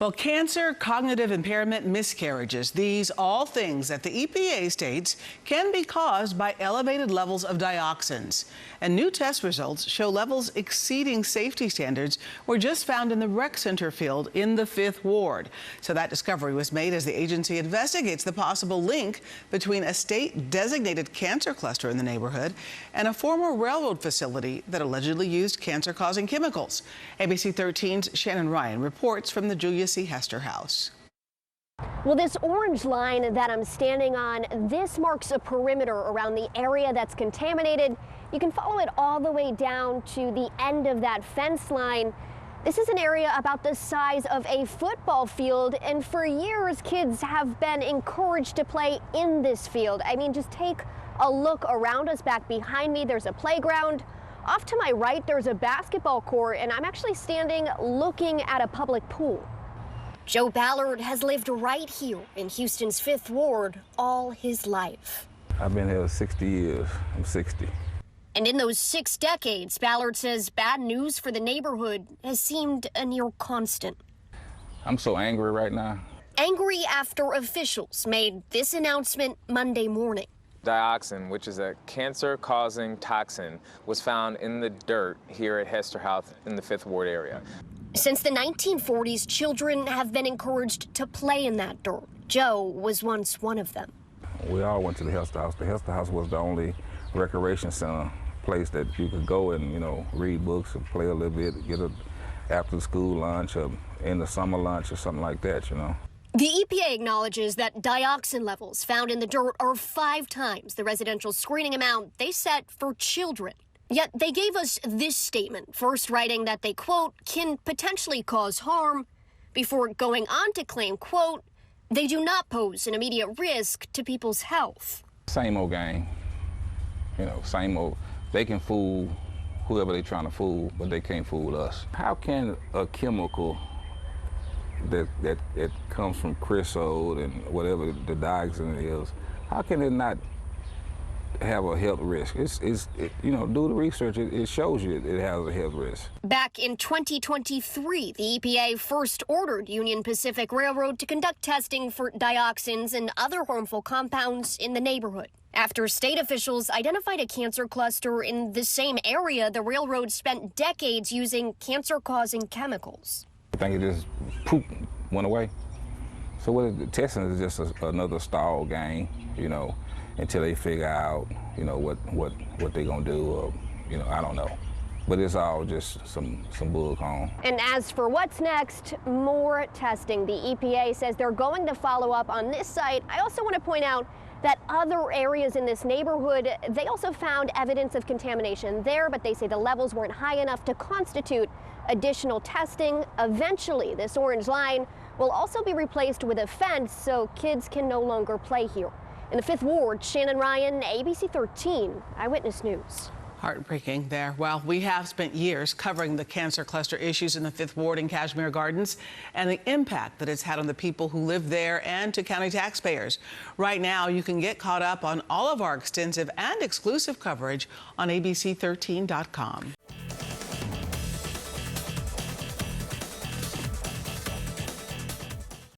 Well, cancer, cognitive impairment, miscarriages, these all things that the EPA states can be caused by elevated levels of dioxins. And new test results show levels exceeding safety standards were just found in the rec center field in the 5th Ward. So that discovery was made as the agency investigates the possible link between a state-designated cancer cluster in the neighborhood and a former railroad facility that allegedly used cancer-causing chemicals. ABC 13's Shannon Ryan reports from the Julius C. Hester House. Well, this orange line that I'm standing on, this marks a perimeter around the area that's contaminated. You can follow it all the way down to the end of that fence line. This is an area about the size of a football field, and for years, kids have been encouraged to play in this field. I mean, just take a look around us. Back behind me, there's a playground. Off to my right, there's a basketball court, and I'm actually standing looking at a public pool. Joe Ballard has lived right here in Houston's 5th Ward all his life. I've been here 60 years. I'm 60. And in those 6 decades, Ballard says bad news for the neighborhood has seemed a near constant. I'm so angry right now. Angry after officials made this announcement Monday morning. Dioxin, which is a cancer-causing toxin, was found in the dirt here at Hester House in the 5th Ward area. Since the 1940s, children have been encouraged to play in that dirt. Joe was once one of them. We all went to the Hester House. The Hester House was the only recreation center place that you could go and, read books and play a little bit, get a after-school lunch or in the summer lunch or something like that, The EPA acknowledges that dioxin levels found in the dirt are 5 times the residential screening amount they set for children. Yet they gave us this statement, first writing that they, quote, can potentially cause harm, before going on to claim, quote, they do not pose an immediate risk to people's health. Same old game, same old. They can fool whoever they're trying to fool, but they can't fool us. How can a chemical that comes from creosote and whatever the dioxin is, how can it not have a health risk? Do the research. It shows you it has a health risk. Back in 2023, the EPA first ordered Union Pacific Railroad to conduct testing for dioxins and other harmful compounds in the neighborhood. After state officials identified a cancer cluster in the same area, the railroad spent decades using cancer-causing chemicals. I think it just poof, went away. So the testing is just another stall game, until they figure out, what they're gonna do, or, I don't know. But it's all just some bullcon. And as for what's next, more testing. The EPA says they're going to follow up on this site. I also want to point out that other areas in this neighborhood, they also found evidence of contamination there, but they say the levels weren't high enough to constitute additional testing. Eventually, this orange line will also be replaced with a fence so kids can no longer play here. In the 5th Ward, Shannon Ryan, ABC 13, Eyewitness News. Heartbreaking there. Well, we have spent years covering the cancer cluster issues in the 5th Ward in Kashmere Gardens and the impact that it's had on the people who live there and to county taxpayers. Right now, you can get caught up on all of our extensive and exclusive coverage on abc13.com.